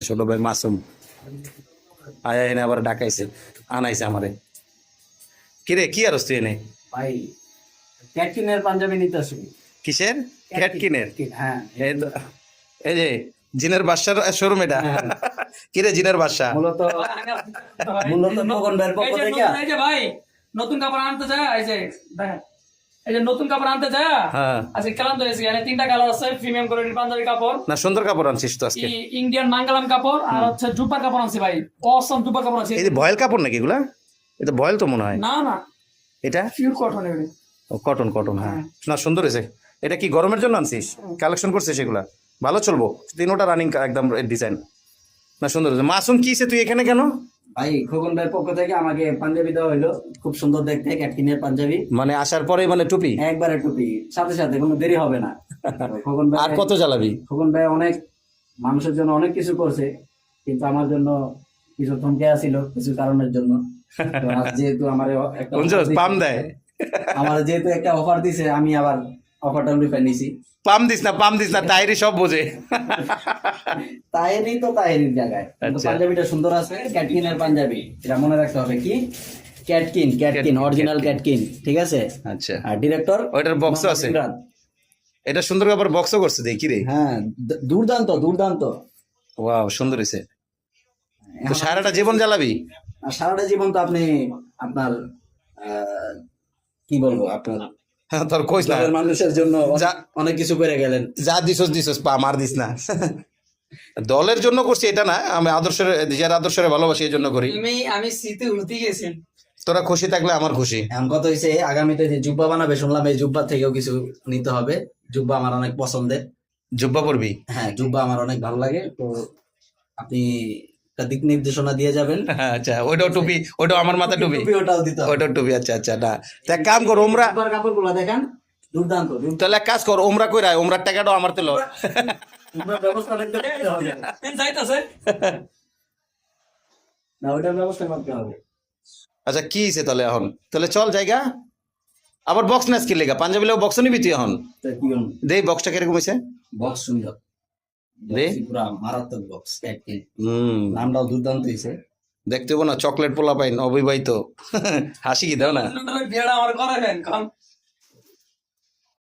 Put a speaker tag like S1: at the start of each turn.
S1: ছোট ভাই মাসুম আয়া এনে আবার ডাকাইছে আনাইছে আমারে। কিরে কি আর তুই এনে
S2: ভাই ক্যাটকিনের পাঞ্জাবি নিতে আসবি।
S1: কিসের ক্যাটকিনের?
S2: হ্যাঁ
S1: এই যে জিনের বাসার শোরুম এটা। কিরে জিনের বাসা
S2: মূলত খোকন ভাইয়ের পক্ষ থেকে
S3: এই যে ভাই নতুন কাপড় আনতে যায়, এই যে দেখেন, এই যে নতুন কাপড় আনতে যায়
S1: হ্যাঁ
S3: আজকে ক্লান্ত হয়েছে। এখানে 3টা কালার আছে, প্রিমিয়াম কোয়ালিটির পাঞ্জাবি কাপড়,
S1: না সুন্দর কাপড় আনছিস তো আজকে।
S3: ইন্ডিয়ান মাঙ্গালাম কাপড়, আর হচ্ছে জুপার কাপড় আনছি ভাই, অসম জুপার কাপড় আছে।
S1: এই যে ভয়েল কাপড় নাকি এগুলা? এটা ভয়েল তো মনে হয়।
S3: না না
S1: এটা
S3: পিওর কটন এগুলো।
S1: কটন কটন হ্যাঁ না সুন্দর হয়েছে। এটা কি গরমের জন্য আনছিস? কালেকশন করছিস এগুলা? ভালো চলবো তিনোটা রানিং একদম ডিজাইন। না সুন্দর হয়েছে। মাসুম কিসে তুই এখানে কেন?
S2: ভাই খোকন ভাইয়ের পক্ষ থেকে আমাকে পাঞ্জাবি দেওয়া হইলো, খুব সুন্দর দেখতে ক্যাটকিনের পাঞ্জাবি,
S1: মানে আসার পরে মানে টুপি
S2: একবারে টুপি সাথে সাথে, কোনো দেরি হবে না। খোকন ভাই
S1: আর কত জ্বালাবি?
S2: খোকন ভাই অনেক মানুষের জন্য অনেক কিছু করছে, কিন্তু আমার জন্য কিছু থমকে আসিল কিছু কারণের জন্য। তো আজ যেহেতু আমার একটা
S1: পাম দেয়।
S2: আমার যেহেতু একটা অফার দিছে, আমি আবার অফারটা লুফে নিছি।
S1: পাম দিস না তাইরি সব বোঝে।
S2: তাহেরি তো তাহেরির জায়গায়, কিন্তু
S1: আচ্ছা।
S2: পাঞ্জাবিটা সুন্দর আছে, ক্যাটকিনের পাঞ্জাবি, এটা মনে রাখতে হবে। কি ক্যাটকিন অরিজিনাল ক্যাটকিন, ঠিক আছে।
S1: আচ্ছা
S2: আর ডিরেক্টর
S1: ওইটার বক্সও আছে। এটা সুন্দর আবার বক্সও করছে দেখি রে।
S2: হ্যাঁ দুর্দান্ত দুর্দান্ত।
S1: ওয়াও সুন্দর হয়েছে। তো সারাটা জীবন জ্বালাবি?
S2: আর সারাটা জীবন তো আপনি আপনার কি বলবো, আপনার
S1: হ্যাঁ, তোর কইস না।
S2: দলের মানুষের জন্য
S1: যা-
S2: অনেক কিছু করে গেলেন।
S1: যা দিছস পা মার দিস না। দলের জন্য করছি এটা না, আমি আদর্শের যার আদর্শের ভালোবাসি এই জন্য করি।
S3: আমি শীতে উঠতে গেছি।
S1: তোরা খুশি থাকলে আমার খুশি।
S2: এখন কথা হয়েছে, আগামীতে যে জুব্বা বানাবে শুনলাম, এই জুব্বা থেকেও কিছু নিতে হবে। জুব্বা আমার অনেক পছন্দের।
S1: জুব্বা পরবি?
S2: হ্যাঁ জুব্বা আমার অনেক ভালো লাগে, তো আপনি একটা দিক নির্দেশনা দিয়ে যাবেন।
S1: আচ্ছা ওইটাও টুপি, ওইটাও আমার মাথা টুপি,
S2: টুপি ওটাও দিতে হবে।
S1: ওইটাও টুপি। আচ্ছা আচ্ছা না তা এক কাম কর ওমরা,
S2: জুব্বার কাপড়গুলো দেখেন দুর্দান্ত।
S1: তাহলে এক কাজ কর ওমরা কইরা ওমরার টাকাটাও আমার তো ল।
S2: জুব্বার ব্যবস্থা করতে হবে।
S3: যাইতাছে
S2: না, ওইটার ব্যবস্থা করতে হবে।
S1: আচ্ছা কি হয়েছে তাহলে এখন? তাহলে চল জায়গা আবার বক্স নাচ কি লেগা পাঞ্জাবি লেগে বক্স নিবি তুই এখন?
S2: তো কি
S1: দেই বক্সটা কিরকম হয়েছে?
S2: বক্স সুন্দর,
S1: দে।
S2: পুরা মারাত্মক বক্স।
S1: হুম
S2: নামটাও দুর্দান্ত হয়েছে।
S1: দেখতে হবো না চকলেট পোলা পাইন অবিবাহিত। হাসি কি দাও না।
S3: বিয়েটা আমার করাবেন কারণ